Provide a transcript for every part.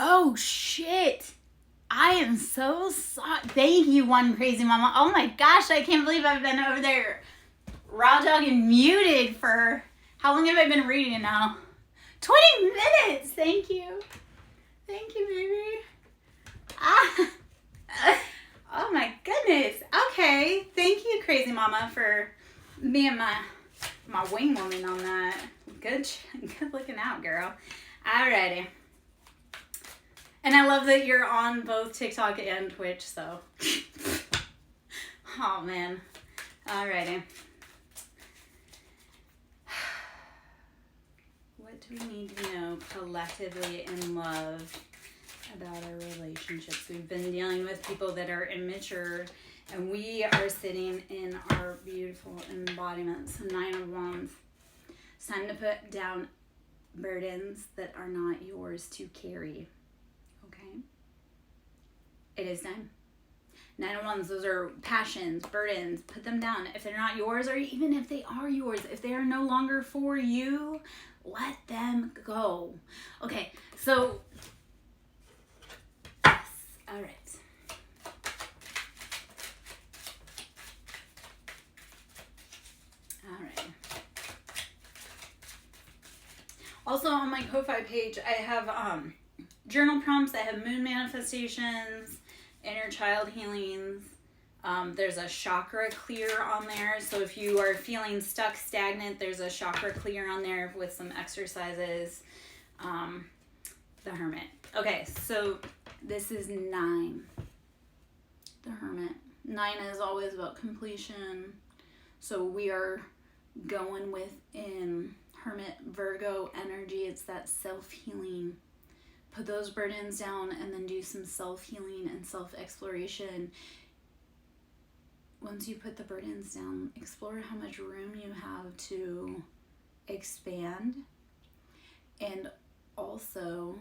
Oh, shit. I am so sorry. Thank you, One Crazy Mama. Oh my gosh, I can't believe I've been over there raw dogging muted for... How long have I been reading now? 20 minutes! Thank you. Thank you, baby. Ah. Oh my goodness. Okay. Thank you, Crazy Mama, for being my wing woman on that. Good looking out, girl. Alrighty. And I love that you're on both TikTok and Twitch, so. Oh, man. Alrighty. What do we need to know collectively in love about our relationships? We've been dealing with people that are immature, and we are sitting in our beautiful embodiments. 9 of Wands. It's time to put down burdens that are not yours to carry. Okay? It is time. 9 of Wands, those are passions, burdens. Put them down. If they're not yours, or even if they are yours, if they are no longer for you, let them go. Okay, so, yes, all right. All right. Also, on my Ko-Fi page, I have journal prompts. I have moon manifestations, inner child healings. There's a chakra clear on there. So if you are feeling stuck, stagnant, there's a chakra clear on there with some exercises. The Hermit. Okay, so this is 9. The Hermit. 9 is always about completion. So we are going within Hermit Virgo energy. It's that self-healing. Put those burdens down and then do some self-healing and self-exploration. Once you put the burdens down, explore how much room you have to expand, and also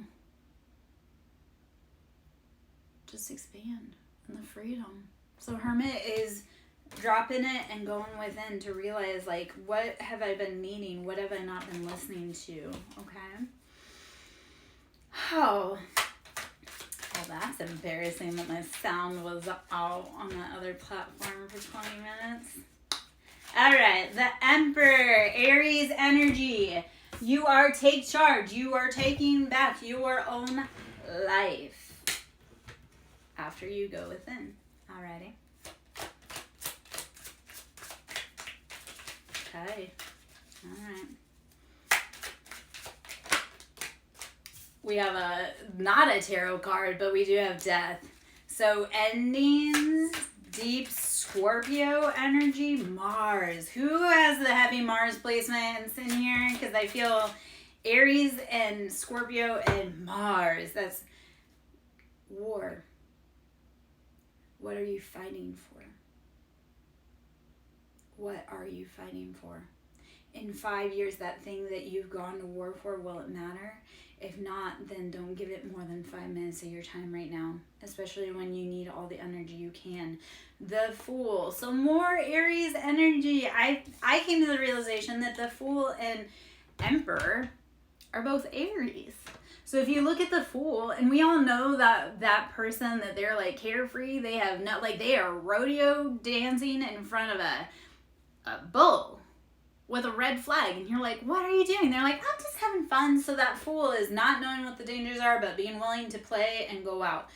just expand in the freedom. So Hermit is dropping it and going within to realize, like, what have I been needing? What have I not been listening to? Okay. Oh, well, that's embarrassing that my sound was out on the other platform for 20 minutes. All right, the Emperor, Aries energy. You are take charge. You are taking back your own life after you go within. Alrighty. Okay. All right. We have not a tarot card, but we do have death. So endings, deep Scorpio energy, Mars. Who has the heavy Mars placements in here? Because I feel Aries and Scorpio and Mars. That's war. What are you fighting for? What are you fighting for? In 5 years, that thing that you've gone to war for, will it matter? If not, then don't give it more than 5 minutes of your time right now, especially when you need all the energy you can. The Fool. So more Aries energy. I came to the realization that the Fool and Emperor are both Aries. So if you look at the Fool, and we all know that person that they're like carefree, they have no, like they are rodeo dancing in front of a bull with a red flag, and you're like, what are you doing? They're like, I'm just having fun. So that Fool is not knowing what the dangers are, but being willing to play and go out.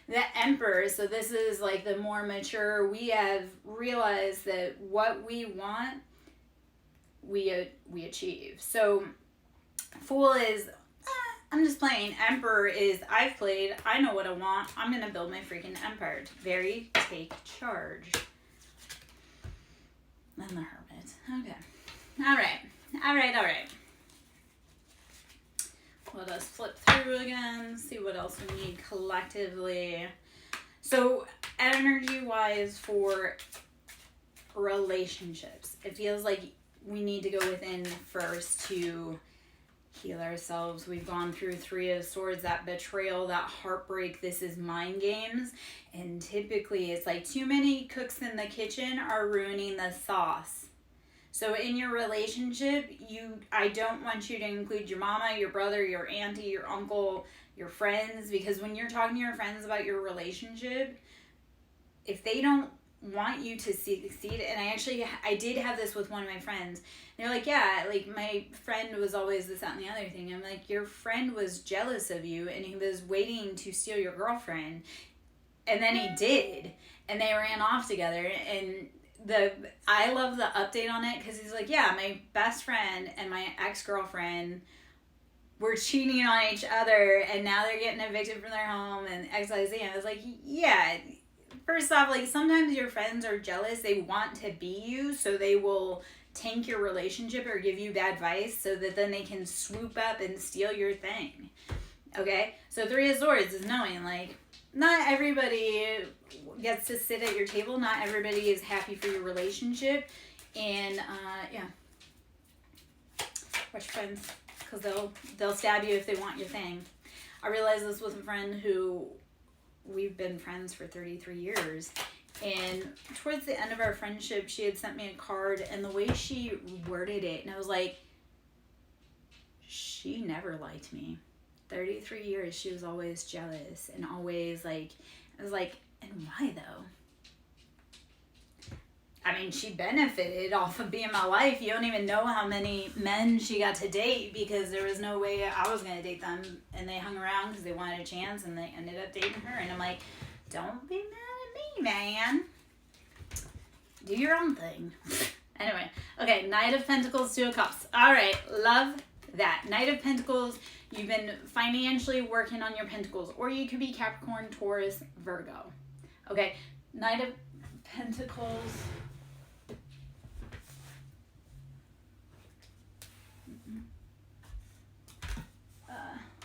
The Emperor, so this is like the more mature, we have realized that what we want, we achieve. So Fool is, I'm just playing. Emperor is, I've played, I know what I want, I'm gonna build my freaking empire. Very take charge. And the Hermit. Okay. All right. Let us flip through again, see what else we need collectively. So energy-wise for relationships, it feels like we need to go within first to heal ourselves. We've gone through 3 of Swords, that betrayal, that heartbreak. This is mind games. And typically it's like too many cooks in the kitchen are ruining the sauce. So in your relationship, I don't want you to include your mama, your brother, your auntie, your uncle, your friends, because when you're talking to your friends about your relationship, if they don't want you to succeed, and I did have this with one of my friends. They're like, yeah, like my friend was always this, that, and the other thing. I'm like, your friend was jealous of you and he was waiting to steal your girlfriend, and then he did, and they ran off together. And I love the update on it, because he's like, yeah, my best friend and my ex-girlfriend were cheating on each other, and now they're getting evicted from their home, and XYZ. And I was like, yeah, first off, like, sometimes your friends are jealous. They want to be you, so they will tank your relationship or give you bad advice so that then they can swoop up and steal your thing. Okay? So Three of Swords is knowing, like, not everybody gets to sit at your table. Not everybody is happy for your relationship. And, yeah. Watch your friends, because they'll stab you if they want your thing. I realized this with a friend who we've been friends for 33 years. And towards the end of our friendship, she had sent me a card, and the way she worded it, and I was like, she never liked me. 33 years, she was always jealous and always like, I was like, and why though? I mean, she benefited off of being my wife. You don't even know how many men she got to date, because there was no way I was going to date them. And they hung around because they wanted a chance, and they ended up dating her. And I'm like, don't be mad at me, man. Do your own thing. Anyway, okay, Knight of Pentacles, Two of Cups. All right, love that. Knight of Pentacles, you've been financially working on your pentacles. Or you could be Capricorn, Taurus, Virgo. Okay, Knight of Pentacles.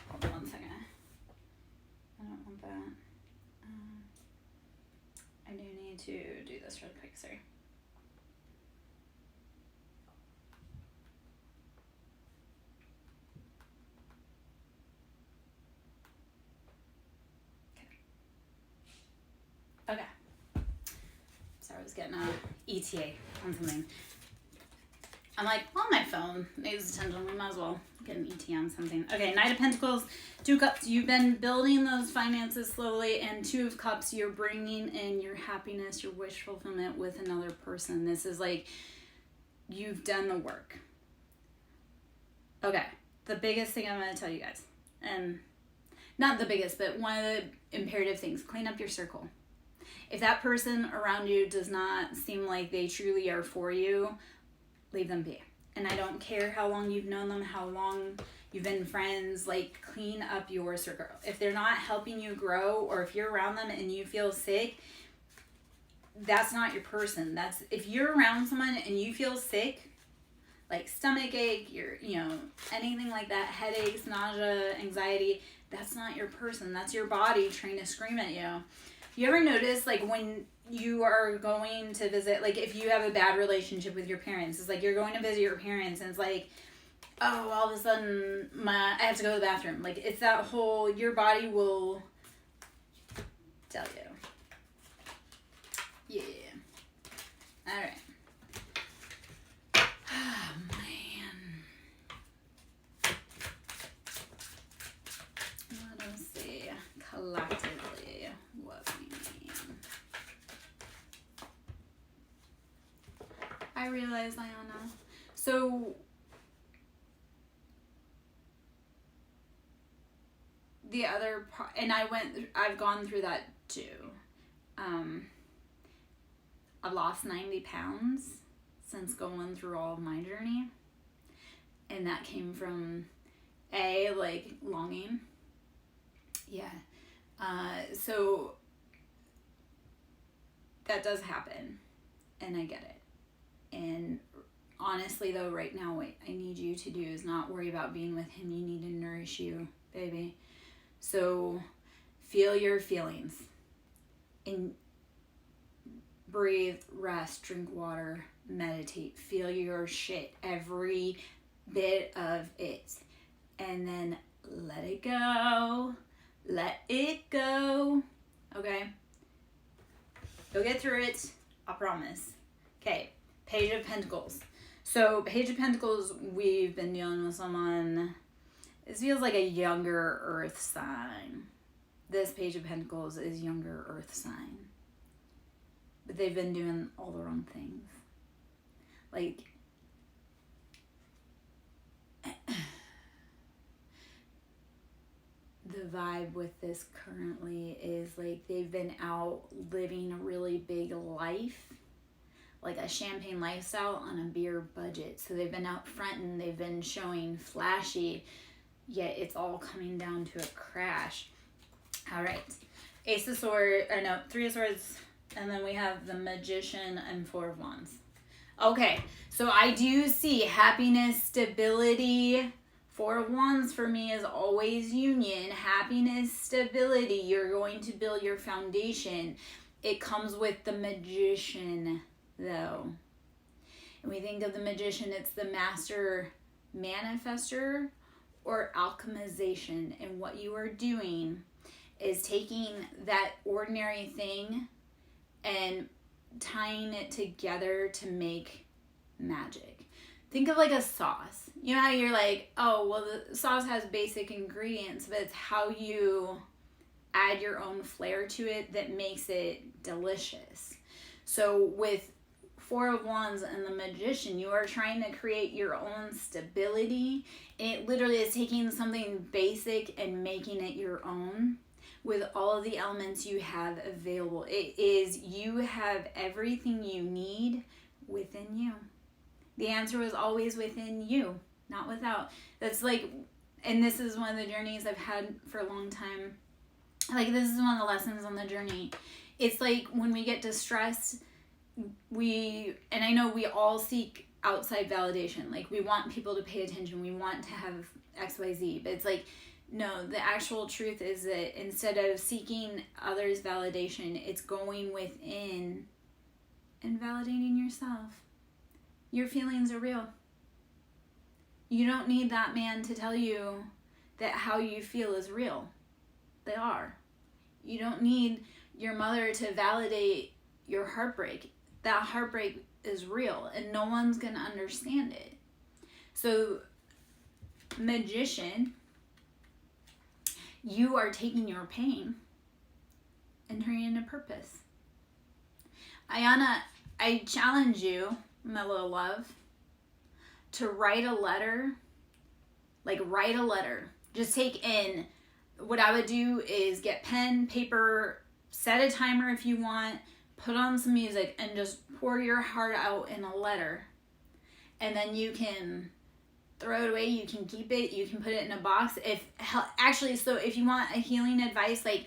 Hold on one second. I don't want that. I do need to do this real quick, sorry. Okay. Sorry, I was getting a ETA on something. I'm like, on my phone. Needs attention. We might as well get an ETA on something. Okay, Knight of Pentacles, Two Cups. You've been building those finances slowly. And Two of Cups, you're bringing in your happiness, your wish fulfillment with another person. This is like, you've done the work. Okay, the biggest thing I'm going to tell you guys. And not the biggest, but one of the imperative things. Clean up your circle. If that person around you does not seem like they truly are for you, leave them be. And I don't care how long you've known them, how long you've been friends, like, clean up your circle. If they're not helping you grow, or if you're around them and you feel sick, that's not your person. That's, if you're around someone and you feel sick, like stomach ache, anything like that, headaches, nausea, anxiety, that's not your person. That's your body trying to scream at you. You ever notice, like, when you are going to visit, like, if you have a bad relationship with your parents, it's like you're going to visit your parents and it's like, oh, all of a sudden I have to go to the bathroom. Like, it's that whole, your body will tell you. Yeah. All right. Oh, man. Let us see. Collectively, what we mean. I realize, Liana. So, the other part, and I've gone through that too. I've lost 90 pounds since going through all of my journey. And that came from, like, longing. Yeah. So that does happen, and I get it. And honestly, though, right now, what I need you to do is not worry about being with him. You need to nourish you, baby. So feel your feelings and breathe, rest, drink water, meditate, feel your shit, every bit of it, and then let it go. Let it go. Okay? You'll get through it. I promise. Okay. Page of Pentacles. So, Page of Pentacles, we've been dealing with someone This feels like a younger earth sign. This Page of Pentacles is younger earth sign. But they've been doing all the wrong things. Like, the vibe with this currently is like they've been out living a really big life, like a champagne lifestyle on a beer budget. So they've been out front and they've been showing flashy, yet it's all coming down to a crash. All right, Ace of Swords, or no, Three of Swords, and then we have the Magician and Four of Wands. Okay, so I do see happiness, stability. Four of Wands for me is always union, happiness, stability. You're going to build your foundation. It comes with the Magician, though. And we think of the Magician, it's the master manifester or alchemization. And what you are doing is taking that ordinary thing and tying it together to make magic. Think of like a sauce. You know how you're like, oh, well, the sauce has basic ingredients, but it's how you add your own flair to it that makes it delicious. So with Four of Wands and the Magician, you are trying to create your own stability. And it literally is taking something basic and making it your own with all of the elements you have available. It is, you have everything you need within you. The answer was always within you, not without. That's like, and this is one of the journeys I've had for a long time. Like, this is one of the lessons on the journey. It's like when we get distressed, and I know we all seek outside validation. Like, we want people to pay attention. We want to have XYZ. But it's like, no, the actual truth is that instead of seeking others' validation, it's going within and validating yourself. Your feelings are real. You don't need that man to tell you that how you feel is real. They are. You don't need your mother to validate your heartbreak. That heartbreak is real and no one's going to understand it. So, Magician, you are taking your pain and turning it into purpose. Ayana, I challenge you, my little love, to write a letter. Like, write a letter. Just take in, what I would do is get pen, paper, set a timer if you want, put on some music, and just pour your heart out in a letter. And then you can throw it away, you can keep it, you can put it in a box. So if you want a healing advice, like,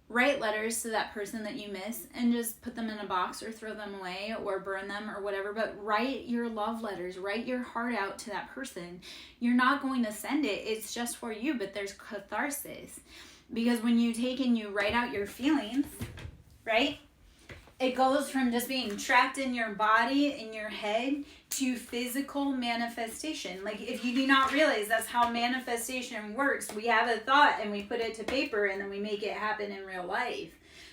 write letters to that person that you miss and just put them in a box or throw them away or burn them or whatever. But write your love letters. Write your heart out to that person. You're not going to send it. It's just for you, but there's catharsis. Because when you take and you write out your feelings, right? It goes from just being trapped in your body, in your head, to physical manifestation. Like, if you do not realize that's how manifestation works, we have a thought and we put it to paper and then we make it happen in real life.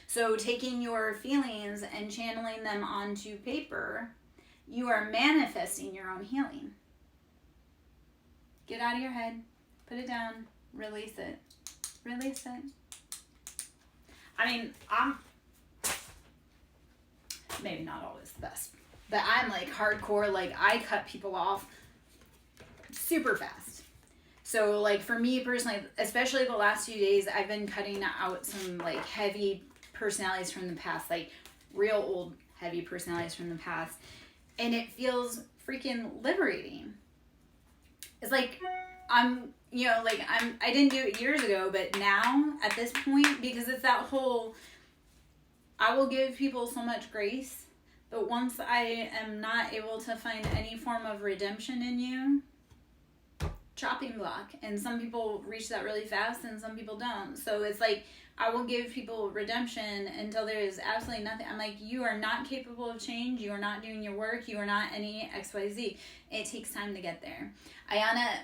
So taking your feelings and channeling them onto paper, you are manifesting your own healing. Get out of your head, put it down, release it. Release it. I mean, I'm maybe not always the best, but I'm like hardcore. Like, I cut people off super fast. So like, for me personally, especially the last few days, I've been cutting out some like heavy personalities from the past, like real old heavy personalities from the past. And it feels freaking liberating. It's like, I didn't do it years ago, but now at this point, because it's that whole, I will give people so much grace, but once I am not able to find any form of redemption in you, chopping block. And some people reach that really fast and some people don't. So it's like, I will give people redemption until there is absolutely nothing. I'm like, you are not capable of change. You are not doing your work. You are not any XYZ. It takes time to get there. Ayana,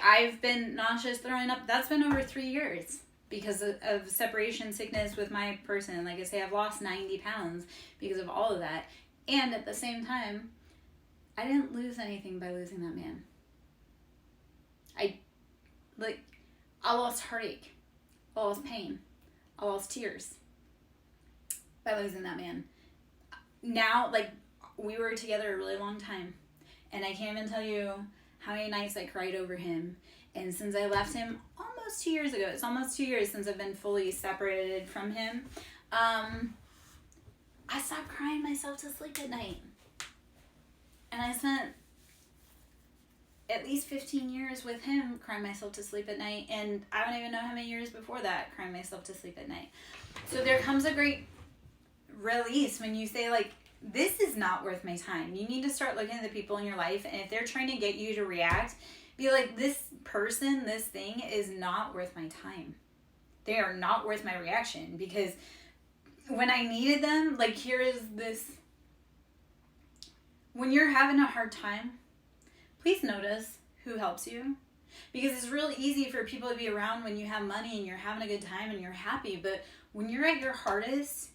I've been nauseous, throwing up, that's been over 3 years. Because of separation sickness with my person. Like I say, I've lost 90 pounds because of all of that. And at the same time, I didn't lose anything by losing that man. Like, I lost heartache. I lost pain. I lost tears by losing that man. Now, like, we were together a really long time, and I can't even tell you how many nights I cried over him. And since I left him almost 2 years ago, it's almost 2 years since I've been fully separated from him, I stopped crying myself to sleep at night. And I spent at least 15 years with him crying myself to sleep at night, and I don't even know how many years before that crying myself to sleep at night. So there comes a great release when you say, like, this is not worth my time. You need to start looking at the people in your life, and if they're trying to get you to react, be like, this person, this thing is not worth my time. They are not worth my reaction, because when I needed them, like, here is this. When you're having a hard time, please notice who helps you, because it's really easy for people to be around when you have money and you're having a good time and you're happy, but when you're at your hardest,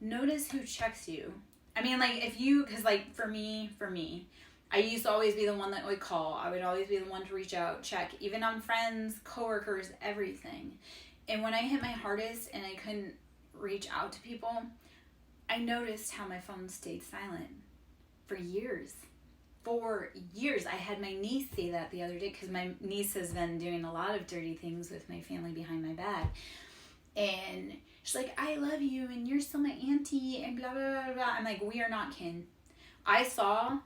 notice who checks you. I mean, like, if you, because, like, for me, I used to always be the one that would call. I would always be the one to reach out, check, even on friends, coworkers, everything. And when I hit my hardest and I couldn't reach out to people, I noticed how my phone stayed silent for years. For years. I had my niece say that the other day, because my niece has been doing a lot of dirty things with my family behind my back. And she's like, I love you, and you're still my auntie, and blah, blah, blah, blah. I'm like, we are not kin. I saw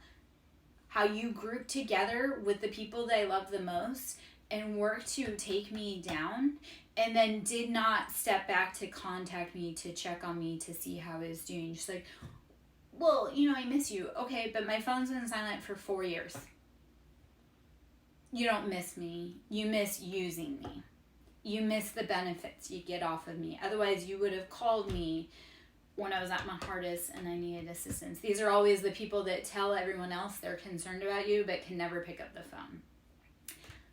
how you grouped together with the people that I love the most and worked to take me down, and then did not step back to contact me, to check on me, to see how I was doing. She's like, well, you know, I miss you. Okay, but my phone's been silent for 4 years. You don't miss me. You miss using me. You miss the benefits you get off of me. Otherwise, you would have called me when I was at my hardest and I needed assistance. These are always the people that tell everyone else they're concerned about you but can never pick up the phone.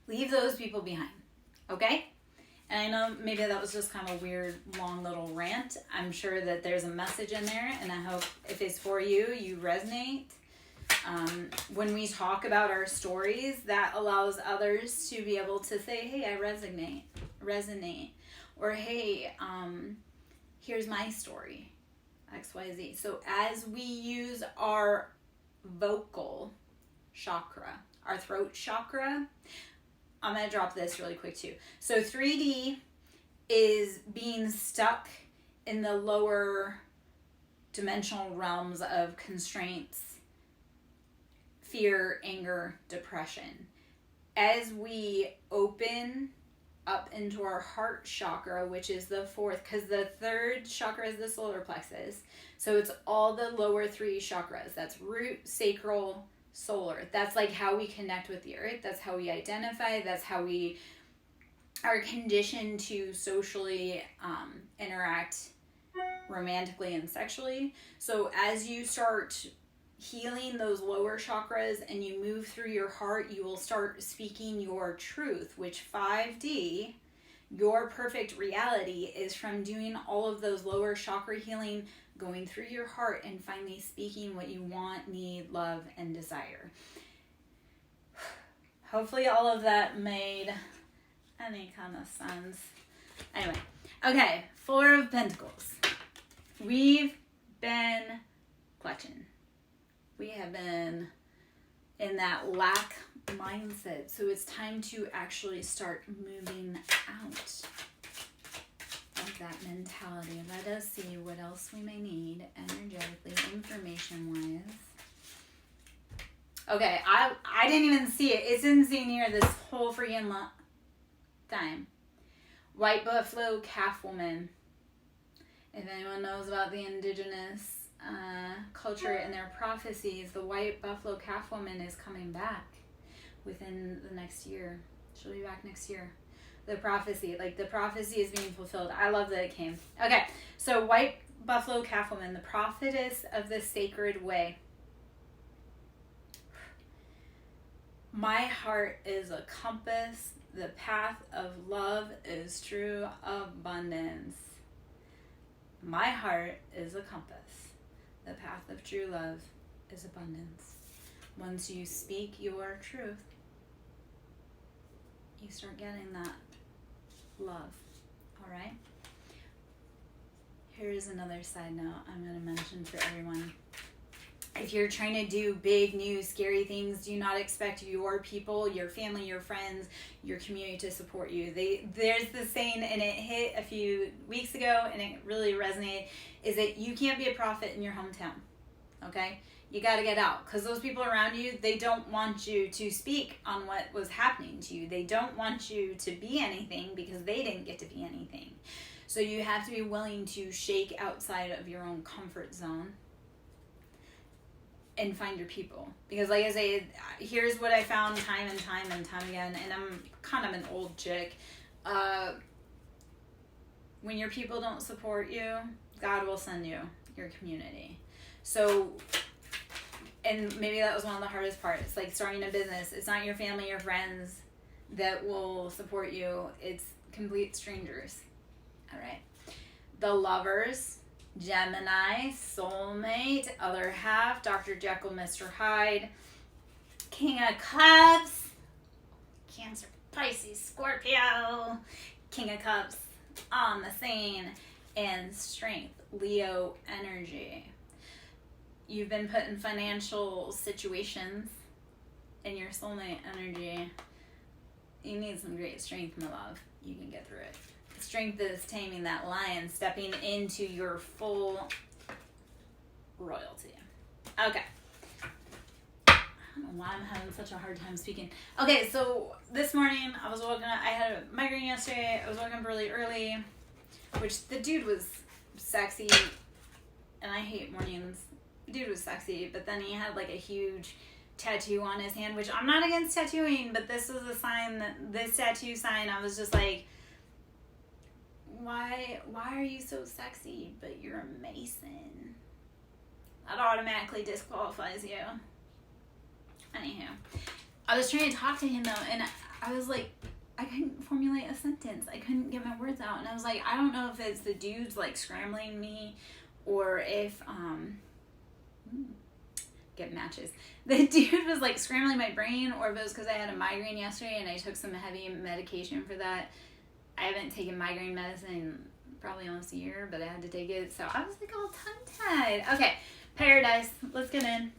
Leave those people behind, okay? And I know maybe that was just kind of a weird, long little rant. I'm sure that there's a message in there, and I hope if it's for you, you resonate. When we talk about our stories, that allows others to be able to say, hey, I resonate. Or, hey, here's my story, XYZ. So as we use our vocal chakra, our throat chakra, I'm going to drop this really quick too. So 3D is being stuck in the lower dimensional realms of constraints, fear, anger, depression. As we open up into our heart chakra, which is the fourth, because the third chakra is the solar plexus. So it's all the lower three chakras. That's root, sacral, solar. That's like how we connect with the earth. That's how we identify. That's how we are conditioned to socially interact romantically and sexually. So as you start healing those lower chakras and you move through your heart, you will start speaking your truth, which 5D, your perfect reality, is from doing all of those lower chakra healing, going through your heart, and finally speaking what you want, need, love, and desire. Hopefully all of that made any kind of sense. Anyway, okay, Four of Pentacles. We've been clutching. We have been in that lack mindset. So it's time to actually start moving out of that mentality. Let us see what else we may need energetically, information-wise. Okay, I didn't even see it. It's in seen here this whole freaking time. White buffalo calf woman. If anyone knows about the indigenous culture and their prophecies, the white buffalo calf woman is coming back within the next year. She'll be back next year. The prophecy is being fulfilled. I love that it came. Okay, so white buffalo calf woman, the prophetess of the sacred way. My heart is a compass. The path of love is true abundance. My heart is a compass. The path of true love is abundance. Once you speak your truth, you start getting that love. All right? Here's another side note I'm going to mention for everyone. If you're trying to do big, new, scary things, do not expect your people, your family, your friends, your community to support you. There's this saying, and it hit a few weeks ago, and it really resonated, is that you can't be a prophet in your hometown, okay? You got to get out, because those people around you, they don't want you to speak on what was happening to you. They don't want you to be anything because they didn't get to be anything. So you have to be willing to shake outside of your own comfort zone and find your people. Because like I say, here's what I found time and time again, and I'm kind of an old chick. When your people don't support you, God will send you your community. So, and maybe that was one of the hardest parts, like starting a business. It's not your family, your friends that will support you. It's complete strangers. All right. The lovers, Gemini, soulmate, other half, Dr. Jekyll, Mr. Hyde, King of Cups, Cancer, Pisces, Scorpio, King of Cups on the scene, and Strength, Leo energy. You've been put in financial situations in your soulmate energy. You need some great strength, my love. You can get through it. Strength is taming that lion, stepping into your full royalty. Okay. I don't know why I'm having such a hard time speaking. Okay, so this morning I was woken up. I had a migraine yesterday. I was woken up really early, which the dude was sexy, and I hate mornings. The dude was sexy, but then he had like a huge tattoo on his hand, which I'm not against tattooing, but this was a sign that this tattoo sign, I was just like, why are you so sexy, but you're a Mason? That automatically disqualifies you. Anywho, I was trying to talk to him though, and I was like, I couldn't formulate a sentence. I couldn't get my words out, and I was like, I don't know if it's the dudes like scrambling me, or if get matches. The dude was like scrambling my brain, or if it was because I had a migraine yesterday and I took some heavy medication for that. I haven't taken migraine medicine in probably almost a year, but I had to take it, so I was like all tongue-tied. Okay, Paradise, let's get in.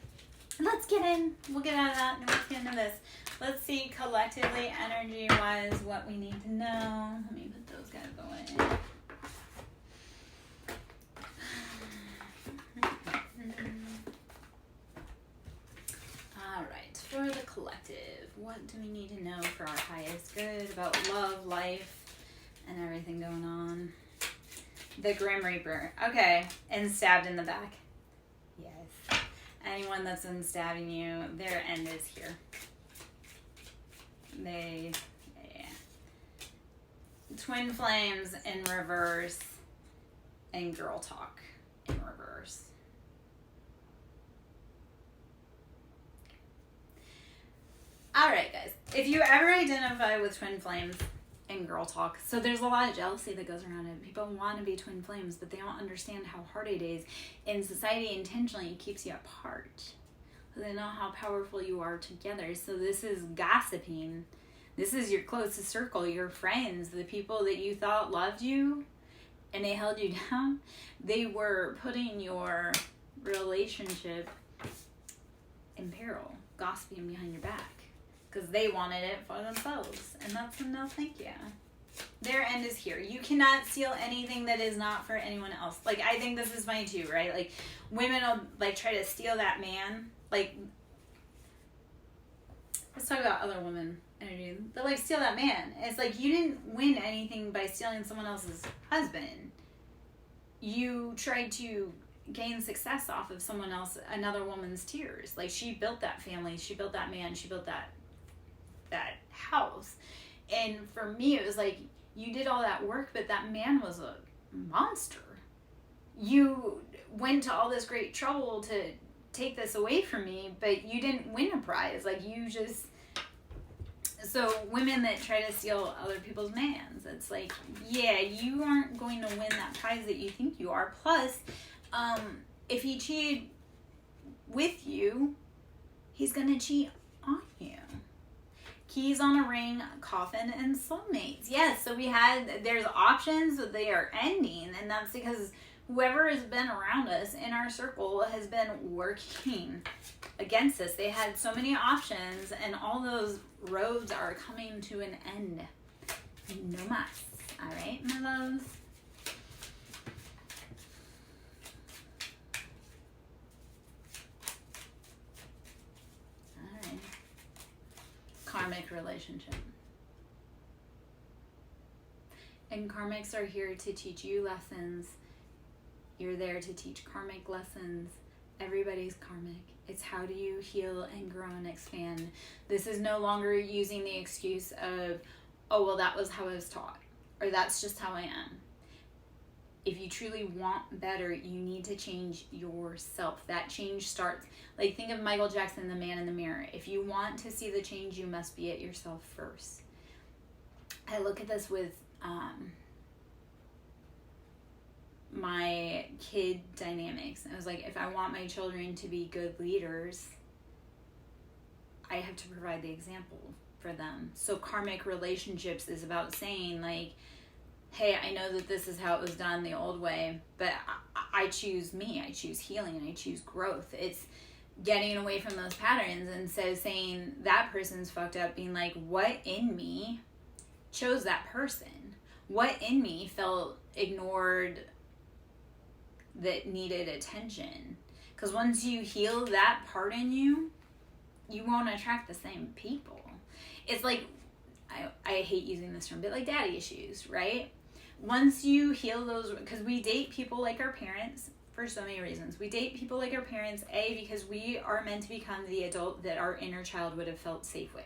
Let's get in. We'll get out of that and let's get into this. Let's see collectively, energy-wise, what we need to know. Let me put those guys away. All right, for the collective, what do we need to know for our highest good about love, life, and everything going on? The Grim Reaper. Okay, and stabbed in the back. Yes. Anyone that's been stabbing you, their end is here. Twin flames in reverse, and girl talk in reverse. All right, guys. If you ever identify with twin flames and girl talk, so there's a lot of jealousy that goes around it. People want to be twin flames, but they don't understand how hard it is. And society intentionally keeps you apart. So they know how powerful you are together. So this is gossiping. This is your closest circle, your friends, the people that you thought loved you, and they held you down. They were putting your relationship in peril, gossiping behind your back. Because they wanted it for themselves. And that's a no thank you. Their end is here. You cannot steal anything that is not for anyone else. Like, I think this is funny too, right? Like, women will, like, try to steal that man. Like, let's talk about other women energy. They'll, like, steal that man. It's like, you didn't win anything by stealing someone else's husband. You tried to gain success off of someone else, another woman's tears. Like, she built that family. She built that man. She built that house. And for me, it was like, you did all that work, but that man was a monster. You went to all this great trouble to take this away from me, but you didn't win a prize. Like, you just... So women that try to steal other people's mans, it's like, yeah, you aren't going to win that prize that you think you are. Plus, if he cheated with you, he's going to cheat on you. keys on a ring, coffin, and soulmates. Yes, so there's options, but they are ending, and that's because whoever has been around us in our circle has been working against us. They had so many options, and all those roads are coming to an end. No mas. All right, my loves. All right. Karmic relationship. And karmics are here to teach you lessons. You're there to teach karmic lessons. Everybody's karmic. It's how do you heal and grow and expand. This is no longer using the excuse of, oh, well, that was how I was taught, or that's just how I am. If you truly want better, you need to change yourself. That change starts, like, think of Michael Jackson, the man in the mirror. If you want to see the change, you must be it yourself first. I look at this with my kid dynamics. I was like, if I want my children to be good leaders, I have to provide the example for them. So karmic relationships is about saying, like, hey, I know that this is how it was done the old way, but I choose me. I choose healing, and I choose growth. It's getting away from those patterns, and so saying that person's fucked up, being like, what in me chose that person? What in me felt ignored that needed attention? Because once you heal that part in you, you won't attract the same people. It's like, I hate using this term, but like daddy issues, right? Once you heal those, because we date people like our parents for so many reasons. We date people like our parents, because we are meant to become the adult that our inner child would have felt safe with.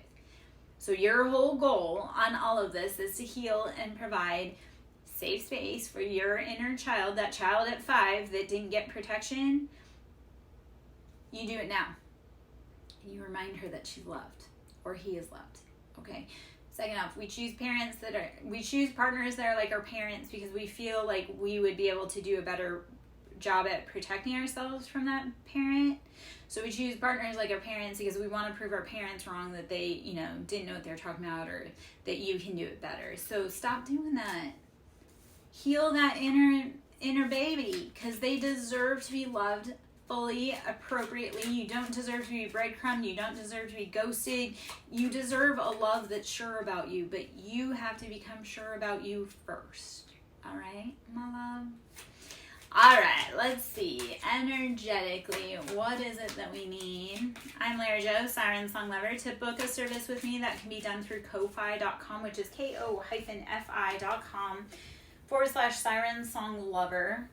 So your whole goal on all of this is to heal and provide safe space for your inner child, that child at 5 that didn't get protection. You do it now. You remind her that she's loved, or he is loved. Okay. Second off, we choose partners that are like our parents because we feel like we would be able to do a better job at protecting ourselves from that parent. So we choose partners like our parents because we want to prove our parents wrong, that they, didn't know what they were talking about, or that you can do it better. So stop doing that. Heal that inner baby, because they deserve to be loved fully, appropriately. You don't deserve to be breadcrumbed. You don't deserve to be ghosted. You deserve a love that's sure about you, but you have to become sure about you first. All right, my love? All right, let's see. Energetically, what is it that we need? I'm Lara Jo, SirenSong Lover. To book a service with me, that can be done through ko-fi.com, which is ko-fi.com/SirenSong Lover.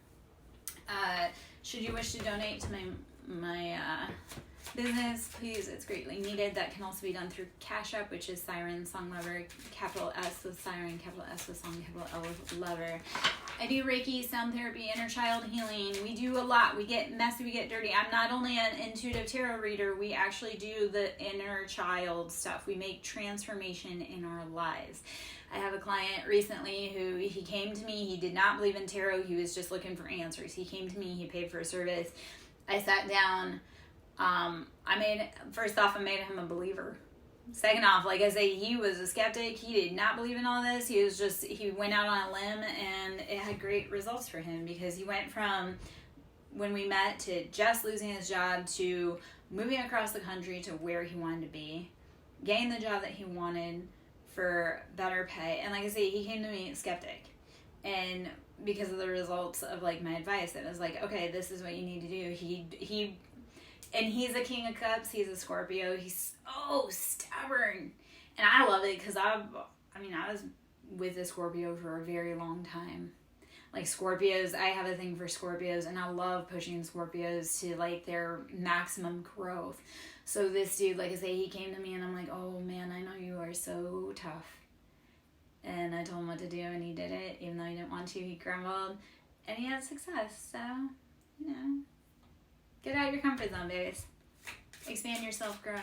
Should you wish to donate to my business, please, it's greatly needed. That can also be done through Cash App, which is SirenSong Lover, capital S with Siren, capital S with Song, capital L with Lover. I do Reiki, sound therapy, inner child healing. We do a lot. We get messy, we get dirty. I'm not only an intuitive tarot reader, we actually do the inner child stuff. We make transformation in our lives. I have a client recently who, he came to me, he did not believe in tarot, he was just looking for answers. He came to me, he paid for a service. I sat down, first off, I made him a believer. Second off, like I say, he was a skeptic. He did not believe in all this. He went out on a limb, and it had great results for him, because he went from when we met to just losing his job to moving across the country to where he wanted to be, getting the job that he wanted for better pay. And like I say, he came to me skeptic, and because of the results of like my advice, it was like, okay, this is what you need to do. And he's a King of Cups. He's a Scorpio. He's so stubborn. And I love it, because I was with a Scorpio for a very long time. Like Scorpios, I have a thing for Scorpios, and I love pushing Scorpios to like their maximum growth. So this dude, like I say, he came to me, and I'm like, oh man, I know you are so tough. And I told him what to do, and he did it. Even though he didn't want to, he grumbled. And he had success. So, get out of your comfort zone, babies. Expand yourself, grow.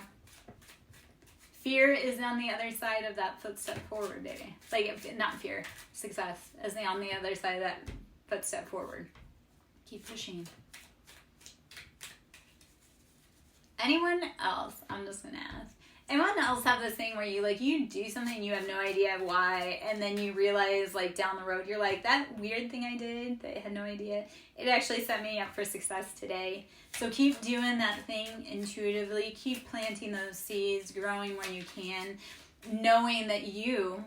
Fear is on the other side of that footstep forward, baby. Like, not fear, success is on the other side of that footstep forward. Keep pushing. Anyone else? I'm just going to ask. Anyone else else have this thing where you do something, you have no idea why, and then you realize like down the road, you're like, that weird thing I did that I had no idea, it actually set me up for success today. So keep doing that thing intuitively, keep planting those seeds, growing where you can, knowing that you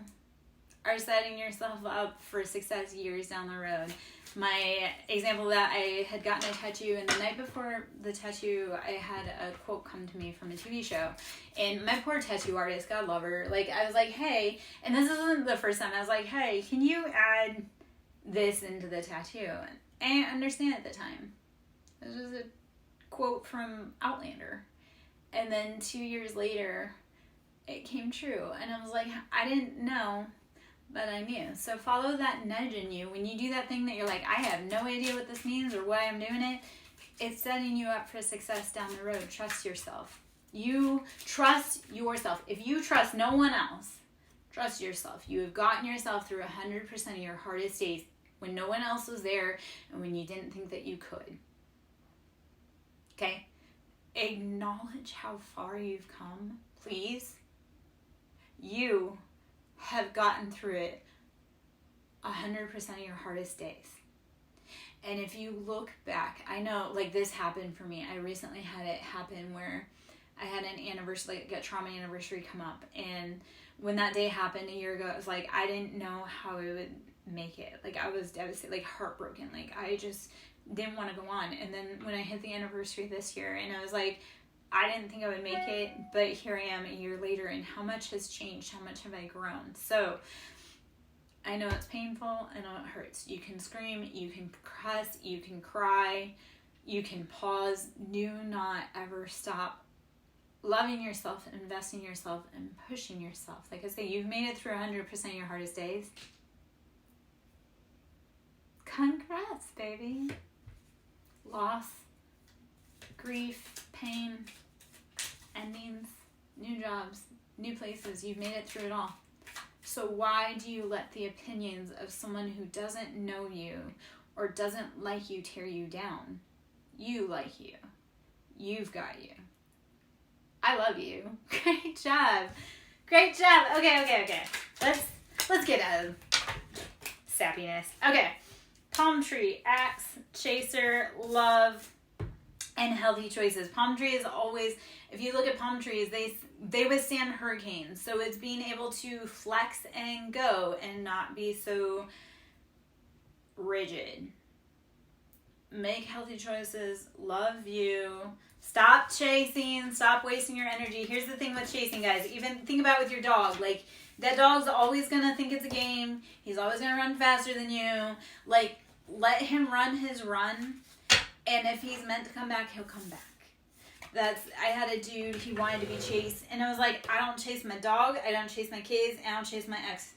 are setting yourself up for success years down the road. My example that I had gotten a tattoo, and the night before the tattoo, I had a quote come to me from a TV show. And my poor tattoo artist, God love her, like, I was like, hey, and this isn't the first time, I was like, hey, can you add this into the tattoo? And I didn't understand at the time. This was a quote from Outlander. And then 2 years later, it came true. And I was like, I didn't know, but I knew. So follow that nudge in you. When you do that thing that you're like, I have no idea what this means or why I'm doing it, it's setting you up for success down the road. Trust yourself. You trust yourself. If you trust no one else, trust yourself. You have gotten yourself through 100% of your hardest days when no one else was there and when you didn't think that you could. Okay? Acknowledge how far you've come, please. You have gotten through it 100% of your hardest days. And if you look back, I know like this happened for me. I recently had it happen where I had an anniversary, like a trauma anniversary come up. And when that day happened a year ago, it was like, I didn't know how I would make it. Like I was devastated, like heartbroken. Like I just didn't want to go on. And then when I hit the anniversary this year, and I was like, I didn't think I would make it, but here I am a year later, and how much has changed? How much have I grown? So I know it's painful, I know it hurts. You can scream, you can cuss, you can cry, you can pause. Do not ever stop loving yourself, investing in yourself, and pushing yourself. Like I say, you've made it through 100% of your hardest days. Congrats, baby. Loss, grief, pain, endings, new jobs, new places. You've made it through it all. So why do you let the opinions of someone who doesn't know you or doesn't like you tear you down? You like you. You've got you. I love you. Great job. Great job. Okay. Let's get out of sappiness. Okay. Palm tree, axe, chaser, love, and healthy choices. Palm tree is always, if you look at palm trees, they withstand hurricanes. So it's being able to flex and go and not be so rigid. Make healthy choices. Love you. Stop chasing. Stop wasting your energy. Here's the thing with chasing, guys. Even think about it with your dog. Like, that dog's always going to think it's a game. He's always going to run faster than you. Like, let him run his run. And if he's meant to come back, he'll come back. I had a dude, he wanted to be chased. And I was like, I don't chase my dog. I don't chase my kids. I don't chase my ex.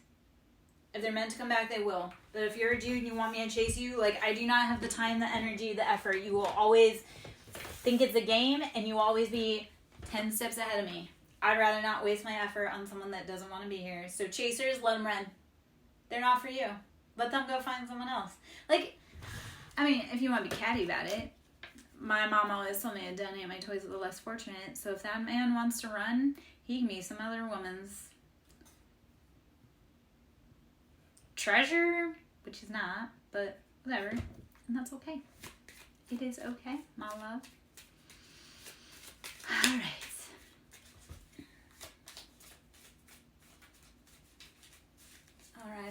If they're meant to come back, they will. But if you're a dude and you want me to chase you, like, I do not have the time, the energy, the effort. You will always think it's a game, and you will always be 10 steps ahead of me. I'd rather not waste my effort on someone that doesn't want to be here. So chasers, let them run. They're not for you. Let them go find someone else. Like, I mean, if you want to be catty about it, my mom always told me I donate my toys to the less fortunate. So if that man wants to run, he can be some other woman's treasure, which he's not, but whatever. And that's okay. It is okay, my love. All right.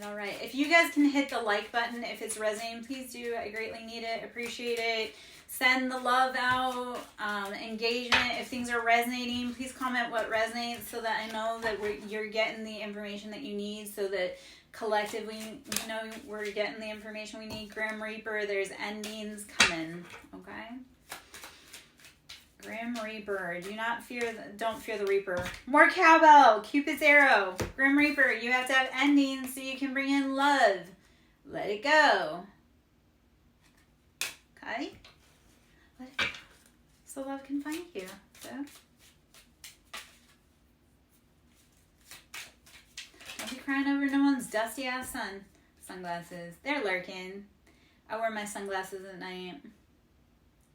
All right. If you guys can hit the like button if it's resonating, please do. I greatly need it. Appreciate it. Send the love out. Engagement. If things are resonating, please comment what resonates so that I know that you're getting the information that you need, so that collectively, we're getting the information we need. Grim Reaper, there's endings coming. Okay? Grim Reaper, don't fear the Reaper. More cowbell, Cupid's arrow. Grim Reaper, you have to have endings so you can bring in love. Let it go. Okay? Let it go. So love can find you. So don't be crying over no one's dusty ass sunglasses. They're lurking. I wear my sunglasses at night.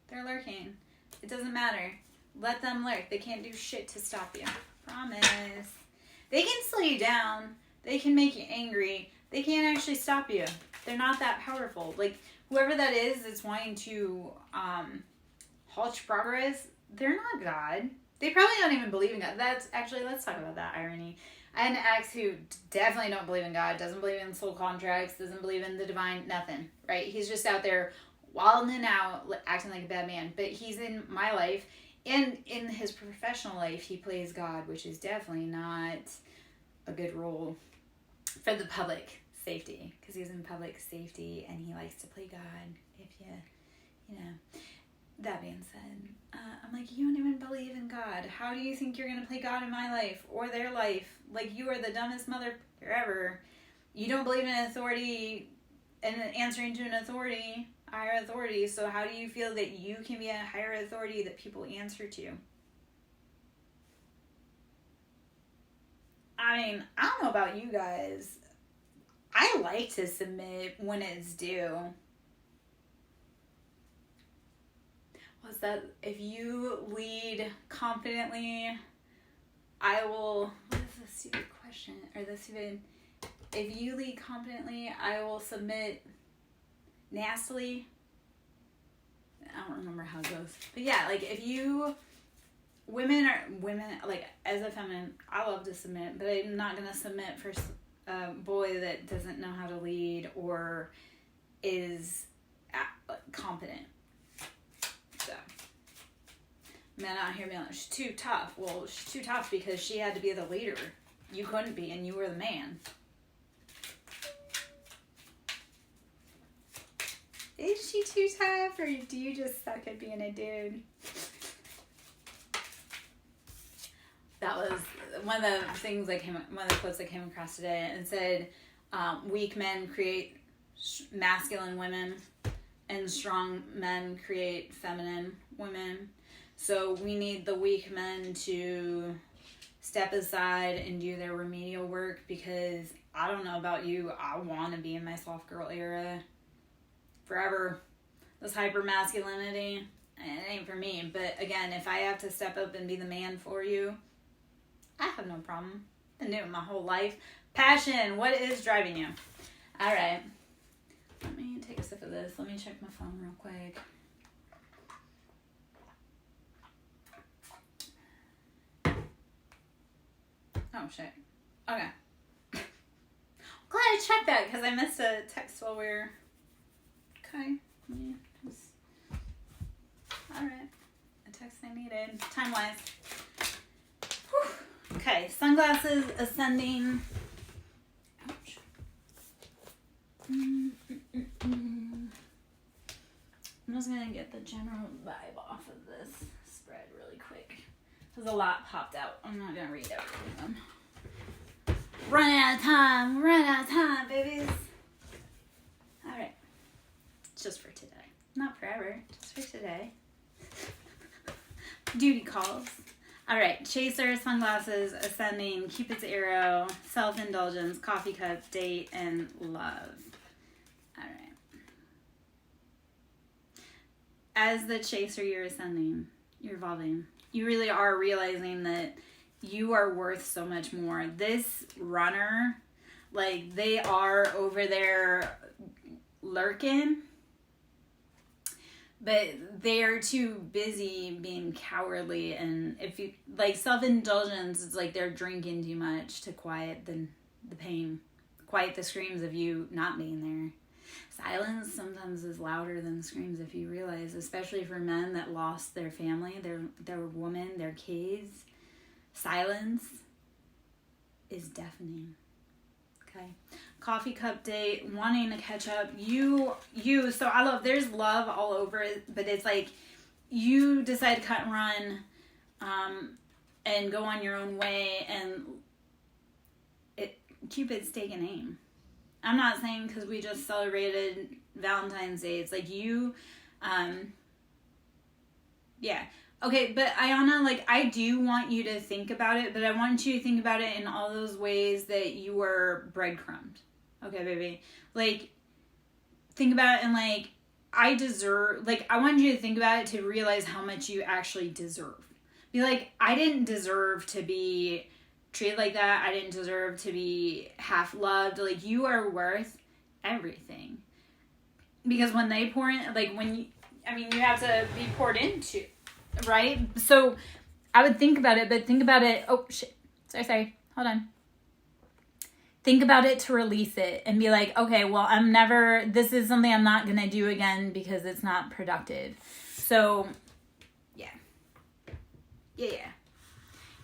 They're lurking. It doesn't matter. Let them lurk. They can't do shit to stop you. Promise. They can slow you down. They can make you angry. They can't actually stop you. They're not that powerful. Like, whoever that is that's wanting to halt your progress, they're not God. They probably don't even believe in God. That's actually, let's talk about that irony. I had an ex who definitely don't believe in God, doesn't believe in soul contracts, doesn't believe in the divine, nothing, right? He's just out there wilding out, acting like a bad man. But he's in my life, and in his professional life, he plays God, which is definitely not a good role for the public safety, because he's in public safety and he likes to play God. If you know. That being said, I'm like, you don't even believe in God. How do you think you're going to play God in my life or their life? Like, you are the dumbest mother ever. You don't believe in authority and answering to an authority, higher authority. So how do you feel that you can be a higher authority that people answer to? I mean, I don't know about you guys. I like to submit when it's due. Was that if you lead confidently, I will. What is the stupid question? Or the stupid. If you lead confidently, I will submit nastily. I don't remember how it goes. But yeah, like if you. Women, like as a feminine, I love to submit, but I'm not going to submit for a boy that doesn't know how to lead or is competent. So, men out here being like, she's too tough. Well, she's too tough because she had to be the leader. You couldn't be, and you were the man. Is she too tough, or do you just suck at being a dude? That was one of the things one of the quotes that came across today, and said, weak men create masculine women, and strong men create feminine women. So we need the weak men to step aside and do their remedial work, because I don't know about you, I want to be in my soft girl era forever. This hyper masculinity, it ain't for me. But again, if I have to step up and be the man for you, I have no problem. Been doing it my whole life. Passion, what is driving you? All right. Let me take a sip of this. Let me check my phone real quick. Oh, shit. Okay. Glad I checked that because I missed a text while we were... Okay. Alright. A text I needed. Time-wise. Whew. Okay. Sunglasses ascending. Ouch. I'm just going to get the general vibe off of this spread really quick. Because a lot popped out. I'm not going to read everything of them. Run out of time, babies. Alright. Just for today. Not forever. Just for today. Duty calls. Alright. Chaser, sunglasses, ascending, Cupid's arrow, self-indulgence, coffee cup, date, and love. Alright. As the chaser, you're ascending. You're evolving. You really are realizing that you are worth so much more. This runner, like, they are over there lurking, but they are too busy being cowardly. And if you, like, self-indulgence, it's like they're drinking too much to quiet the pain, quiet the screams of you not being there. Silence sometimes is louder than screams, if you realize, especially for men that lost their family, their woman, their kids. Silence is deafening. Okay. Coffee cup date, wanting to catch up. So I love, there's love all over it, but it's like you decide to cut and run and go on your own way, and Cupid's taking aim. I'm not saying because we just celebrated Valentine's Day. It's like you, yeah. Okay, but Ayana, like, I do want you to think about it, but I want you to think about it in all those ways that you were breadcrumbed. Okay, baby? Like, think about it and, like, I want you to think about it to realize how much you actually deserve. Be like, I didn't deserve to be treated like that. I didn't deserve to be half loved. Like, you are worth everything. Because when they pour in, like, when you, I mean, you have to be poured into, right? So I would think about it, but think about it. Oh, shit. Sorry. Hold on. Think about it to release it and be like, okay, well, this is something I'm not going to do again because it's not productive. So, yeah.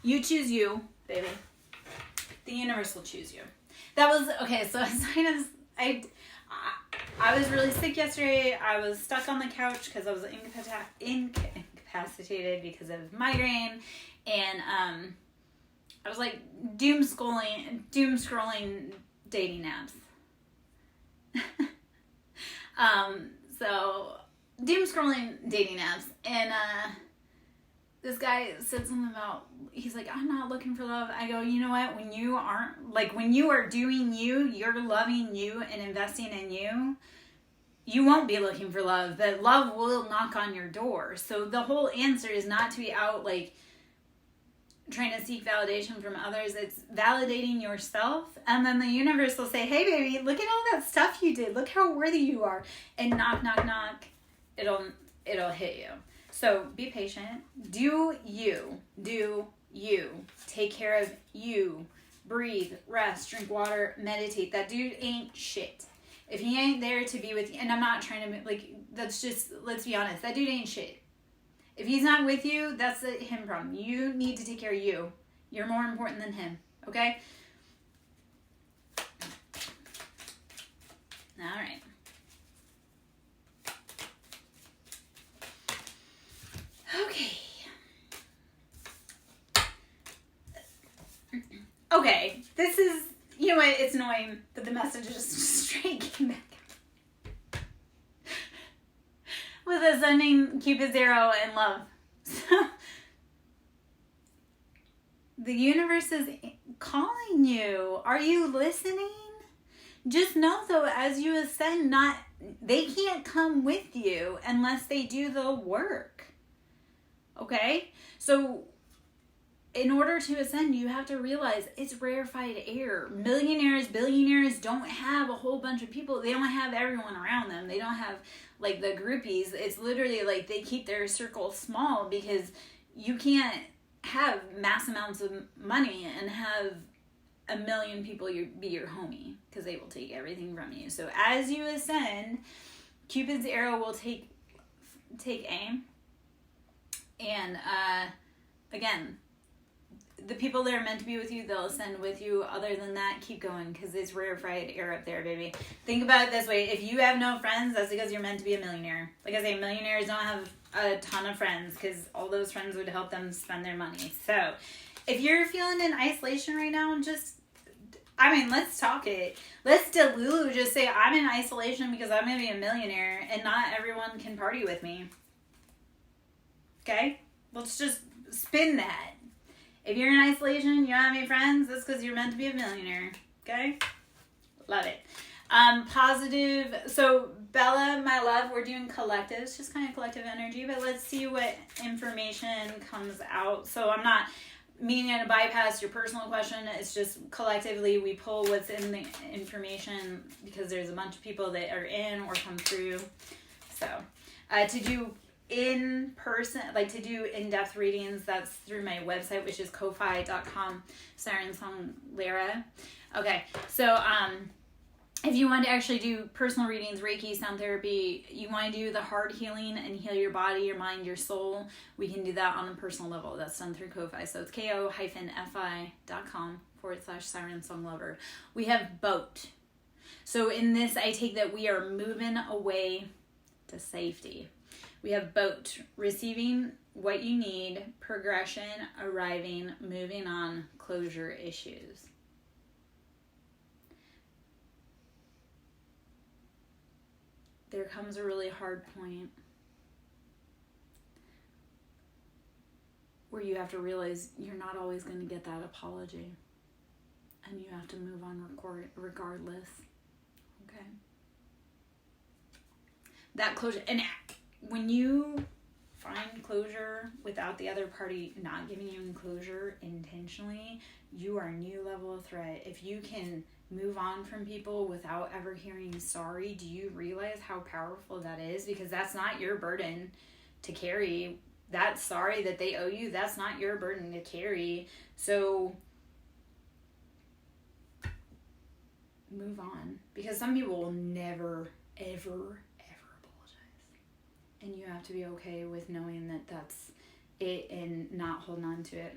You choose you, baby. The universe will choose you. That was, okay, so I was really sick yesterday. I was stuck on the couch because I was incapacitated because of migraine. And, I was like doom scrolling dating apps. So doom scrolling dating apps, and this guy said something about, he's like, I'm not looking for love. I go, you know what? When you are doing you, you're loving you and investing in you, you won't be looking for love. But love will knock on your door. So the whole answer is not to be out like trying to seek validation from others. It's validating yourself, and then the universe will say, hey baby, look at all that stuff you did, look how worthy you are, and knock, it'll hit you. So be patient, do you take care of you, breathe, rest, drink water, meditate. That dude ain't shit. If he ain't there to be with you, and I'm not trying to, like, that's just, let's be honest, that dude ain't shit. If he's not with you, that's a him problem. You need to take care of you. You're more important than him, okay? All right. Okay. Okay, this is, you know what, it's annoying, but the message is just straight came back. With us sending Cupid's arrow and love. So, the universe is calling you. Are you listening? Just know though, as you ascend, they can't come with you unless they do the work. Okay? So in order to ascend, you have to realize it's rarefied air. Millionaires, billionaires don't have a whole bunch of people. They don't have everyone around them. They don't have like the groupies. It's literally like they keep their circle small because you can't have mass amounts of money and have a million people be your homie, because they will take everything from you. So as you ascend, Cupid's arrow will take aim. And again, the people that are meant to be with you, they'll ascend with you. Other than that, keep going, because it's rarefied air up there, baby. Think about it this way. If you have no friends, that's because you're meant to be a millionaire. Like I say, millionaires don't have a ton of friends, because all those friends would help them spend their money. So if you're feeling in isolation right now, let's talk it. Let's Delulu just say, I'm in isolation because I'm going to be a millionaire and not everyone can party with me. Okay? Let's just spin that. If you're in isolation, you don't have any friends, that's because you're meant to be a millionaire. Okay? Love it. Positive. So, Bella, my love, we're doing collectives, just kind of collective energy, but let's see what information comes out. So, I'm not meaning to bypass your personal question. It's just collectively we pull what's in the information because there's a bunch of people that are in or come through. So, to do in person, like to do in-depth readings, that's through my website, which is ko-fi.com, SirenSong Lyra. Okay, so if you want to actually do personal readings, Reiki, sound therapy, you want to do the heart healing and heal your body, your mind, your soul, we can do that on a personal level. That's done through Ko-Fi. So it's ko-fi.com/SirenSong Lover. We have boat. So in this, I take that we are moving away to safety. We have boat, receiving what you need, progression, arriving, moving on, closure issues. There comes a really hard point where you have to realize you're not always going to get that apology. And you have to move on regardless. Okay? That closure. And when you find closure without the other party not giving you closure intentionally, you are a new level of threat. If you can move on from people without ever hearing sorry, do you realize how powerful that is? Because that's not your burden to carry. That sorry that they owe you, that's not your burden to carry. So move on. Because some people will never, ever apologize. And you have to be okay with knowing that that's it and not holding on to it.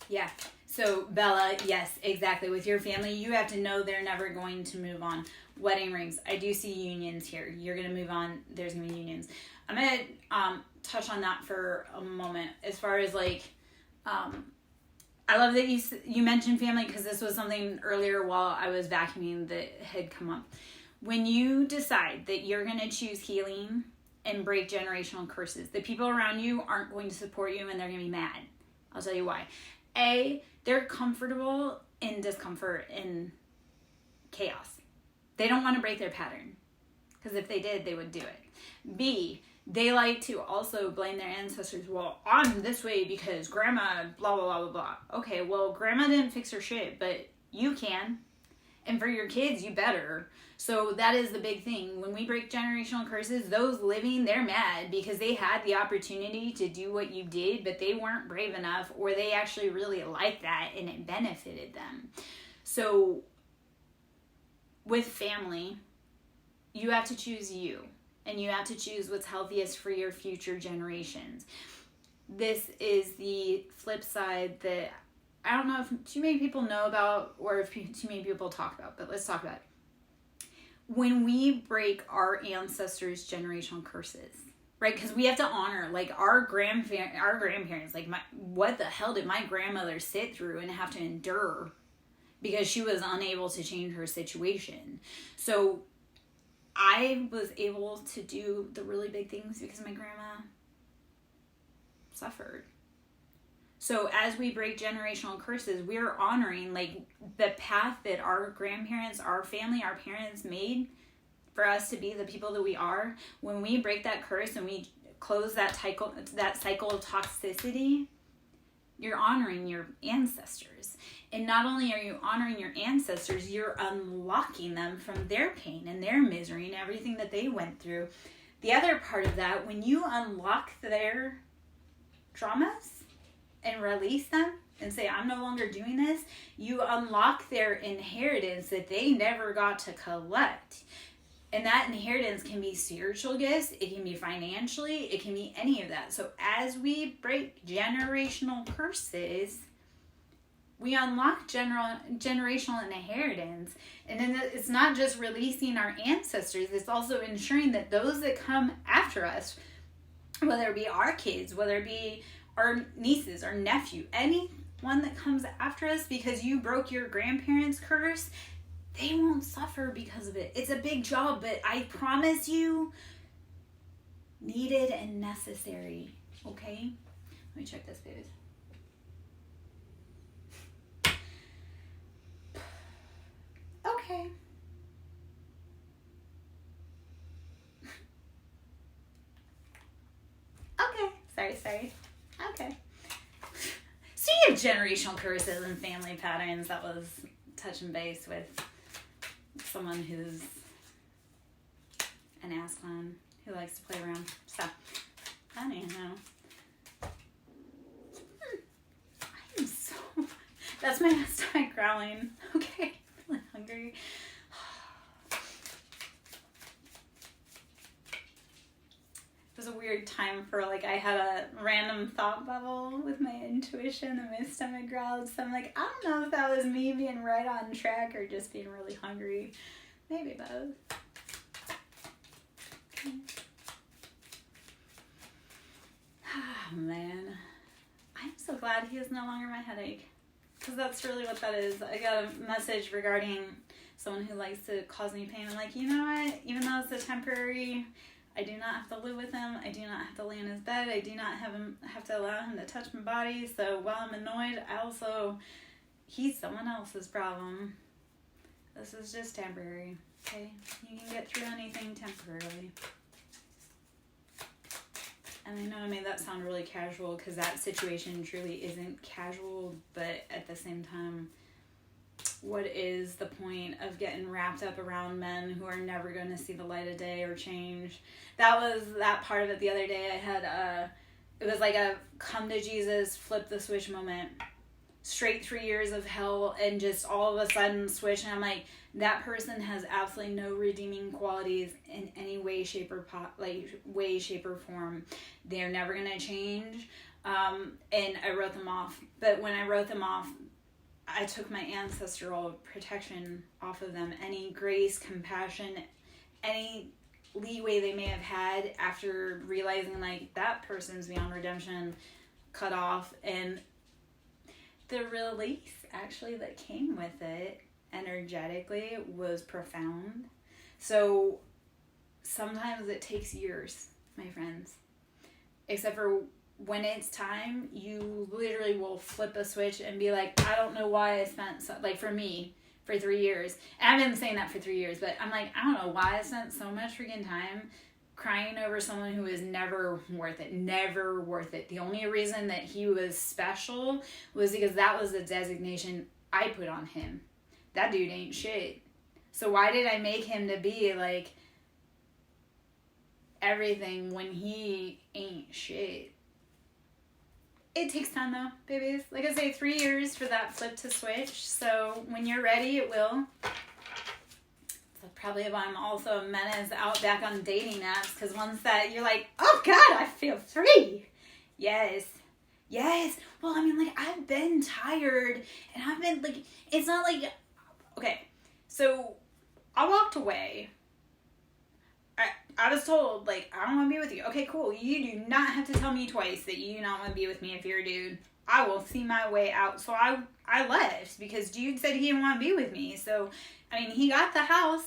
Yeah. So, Bella, yes, exactly. With your family, you have to know they're never going to move on. Wedding rings. I do see unions here. You're going to move on. There's going to be unions. I'm going to touch on that for a moment. As far as, like, I love that you mentioned family, because this was something earlier while I was vacuuming that had come up. When you decide that you're going to choose healing and break generational curses, the people around you aren't going to support you and they're going to be mad. I'll tell you why. A, they're comfortable in discomfort and chaos. They don't want to break their pattern, because if they did, they would do it. B, they like to also blame their ancestors. Well, I'm this way because grandma blah, blah, blah, blah, blah. Okay, well, grandma didn't fix her shit, but you can. And for your kids, you better. So that is the big thing. When we break generational curses, those living, they're mad because they had the opportunity to do what you did, but they weren't brave enough, or they actually really liked that and it benefited them. So with family, you have to choose you, and you have to choose what's healthiest for your future generations. This is the flip side that I don't know if too many people know about, or if too many people talk about, but let's talk about it. When we break our ancestors' generational curses, right? Because we have to honor, like, our grandparents. Like, what the hell did my grandmother sit through and have to endure because she was unable to change her situation? So I was able to do the really big things because my grandma suffered. So as we break generational curses, we're honoring, like, the path that our grandparents, our family, our parents made for us to be the people that we are. When we break that curse and we close that cycle of toxicity, you're honoring your ancestors. And not only are you honoring your ancestors, you're unlocking them from their pain and their misery and everything that they went through. The other part of that, when you unlock their traumas and release them and say, I'm no longer doing this, you unlock their inheritance that they never got to collect. And that inheritance can be spiritual gifts, it can be financially, it can be any of that. So as we break generational curses, we unlock generational inheritance. And then it's not just releasing our ancestors, it's also ensuring that those that come after us, whether it be our kids, whether it be our nieces, our nephew, anyone that comes after us, because you broke your grandparents' curse, they won't suffer because of it. It's a big job, but I promise you, needed and necessary. Okay? Let me check this, babies. Okay. Okay. Sorry. Okay. Speaking of generational curses and family patterns, that was touching base with someone who's an ass clown who likes to play around. So, I don't even know. I'm so... That's my stomach growling. Okay, I'm really hungry. It was a weird time for, like, I had a random thought bubble with my intuition and my stomach growled. So I'm like, I don't know if that was me being right on track or just being really hungry. Maybe both. Oh, man. I'm so glad he is no longer my headache. Because that's really what that is. I got a message regarding someone who likes to cause me pain. I'm like, you know what? Even though it's a temporary... I do not have to live with him. I do not have to lay in his bed. I do not have to allow him to touch my body. So while I'm annoyed, he's someone else's problem. This is just temporary, okay? You can get through anything temporarily. And I know I made that sound really casual because that situation truly isn't casual, but at the same time, what is the point of getting wrapped up around men who are never going to see the light of day or change? That was that part of it the other day. I had it was like a come to Jesus, flip the switch moment. Straight 3 years of hell and just all of a sudden switch. And I'm like, that person has absolutely no redeeming qualities in any way, shape, or form. They're never going to change. And I wrote them off. But when I wrote them off, I took my ancestral protection off of them. Any grace, compassion, any leeway they may have had after realizing like that person's beyond redemption, cut off. And the release actually that came with it energetically was profound. So sometimes it takes years, my friends. Except for when it's time, you literally will flip a switch and be like, I don't know why I spent, like for me, for 3 years. And I've been saying that for 3 years, but I'm like, I don't know why I spent so much freaking time crying over someone who is never worth it. Never worth it. The only reason that he was special was because that was the designation I put on him. That dude ain't shit. So why did I make him to be like everything when he ain't shit? It takes time though, babies. Like I say, 3 years for that flip to switch. So when you're ready, it will. Probably why I'm also a menace out back on dating apps, because once that you're like, oh God, I feel free. Yes. Well, I mean, like, I've been tired and I've been like, it's not like, okay, so I walked away. I was told, like, I don't want to be with you. Okay, cool. You do not have to tell me twice that you do not want to be with me if you're a dude. I will see my way out. So I left because dude said he didn't want to be with me. So, I mean, he got the house.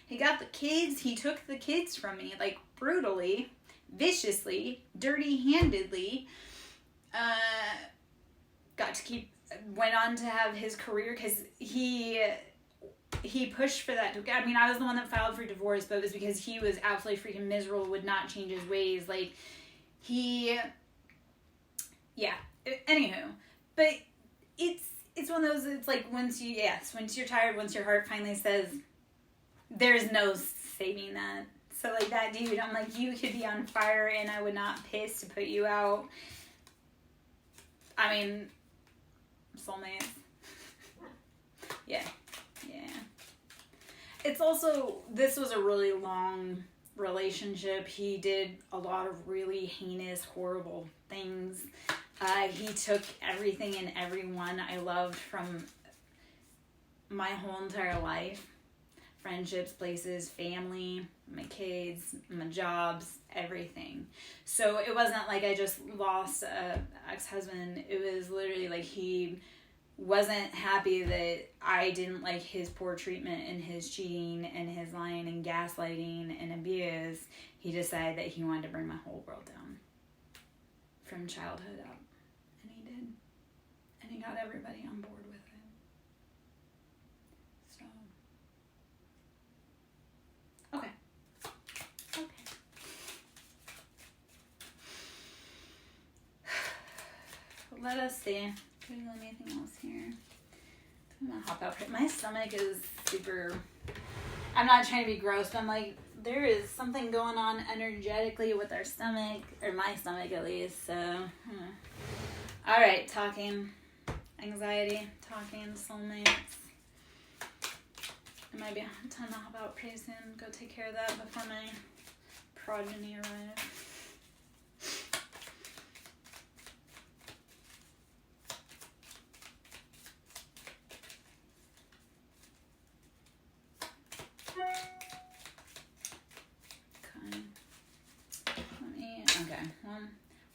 He got the kids. He took the kids from me, like, brutally, viciously, dirty-handedly. Went on to have his career because he pushed for that. I mean, I was the one that filed for divorce, but it was because he was absolutely freaking miserable, would not change his ways. Like, anywho. But it's one of those, it's like once you're tired, once your heart finally says, there's no saving that. So, like, that dude, I'm like, you could be on fire and I would not piss to put you out. I mean, soulmates. Yeah. It's also, this was a really long relationship. He did a lot of really heinous, horrible things. He took everything and everyone I loved from my whole entire life. Friendships, places, family, my kids, my jobs, everything. So it wasn't like I just lost an ex-husband. It was literally like he wasn't happy that I didn't like his poor treatment and his cheating and his lying and gaslighting and abuse. He decided that he wanted to bring my whole world down from childhood up. And he did. And he got everybody on board with it. Okay. Let us see. Do we have anything else here? I'm gonna hop out. My stomach is super. I'm not trying to be gross, but I'm like, there is something going on energetically with our stomach, or my stomach at least. So, all right, talking, anxiety, talking, soulmates. It might be time to hop out pretty soon. Go take care of that before my progeny arrives.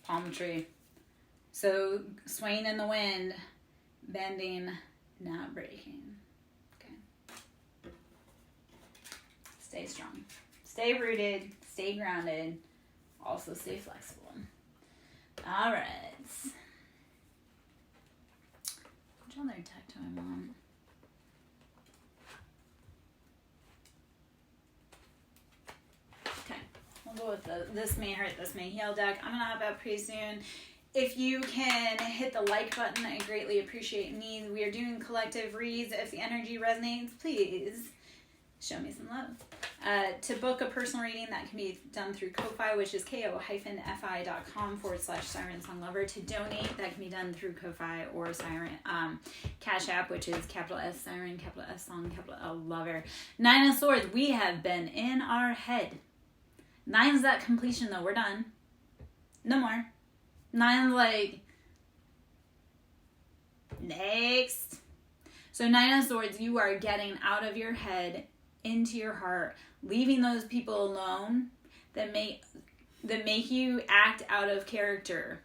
Palm tree. So, swaying in the wind, bending, not breaking. Okay. Stay strong. Stay rooted. Stay grounded. Also stay flexible. All right. Which other tech do I want? Okay. We'll go with the This May Hurt, This May Heal deck. I'm going to hop out pretty soon. If you can hit the like button, I greatly appreciate me. We are doing collective reads. If the energy resonates, please show me some love. To book a personal reading, that can be done through Ko-Fi, which is ko-fi.com/SirenSong Lover. To donate, that can be done through Ko-Fi or Siren Cash App, which is capital S Siren, capital S Song, capital L Lover. 9 of Swords, we have been in our head. 9's that completion, though. We're done. No more. 9's like, next. So 9 of Swords, you are getting out of your head into your heart, leaving those people alone that make you act out of character.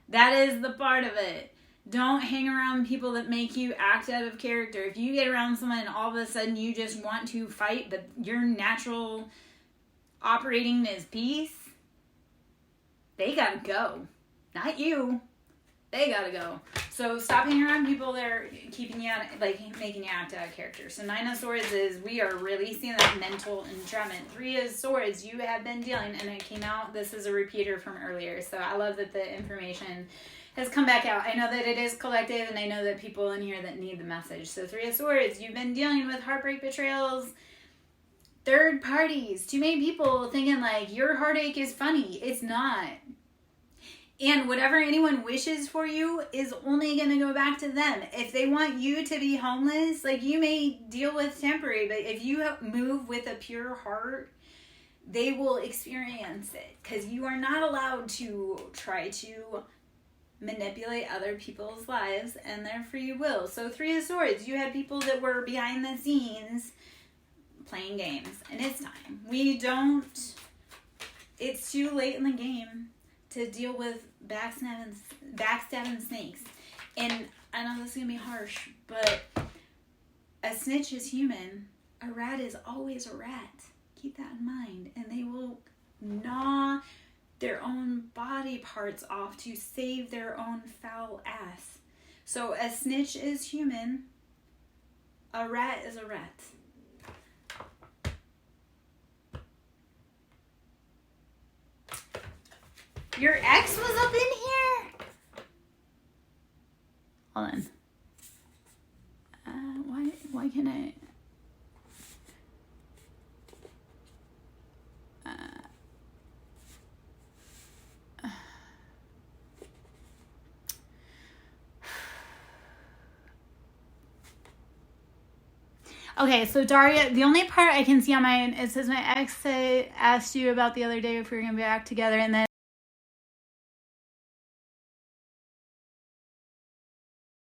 That is the part of it. Don't hang around people that make you act out of character. If you get around someone and all of a sudden you just want to fight, but your natural operating is peace, they gotta go. Not you. They gotta go. So stop hanging around people that are keeping you out, like making you act out of character. So 9 of Swords is we are releasing that mental entrapment. 3 of Swords, you have been dealing, and it came out. This is a repeater from earlier. So I love that the information has come back out. I know that it is collective, and I know that people in here that need the message. So 3 of Swords, you've been dealing with heartbreak, betrayals, third parties. Too many people thinking like your heartache is funny. It's not. And whatever anyone wishes for you is only going to go back to them. If they want you to be homeless, like you may deal with temporary, but if you move with a pure heart, they will experience it. Because you are not allowed to try to manipulate other people's lives and their free will. So 3 of Swords, you had people that were behind the scenes playing games. And it's time. It's too late in the game to deal with backstabbing snakes. And I know this is going to be harsh, but a snitch is human. A rat is always a rat. Keep that in mind. And they will gnaw their own body parts off to save their own foul ass. So a snitch is human. A rat is a rat. Your ex was up in here? Hold on. Why can't I? Okay, so Daria, the only part I can see on it says my ex asked you about the other day if we were going to be back together, and then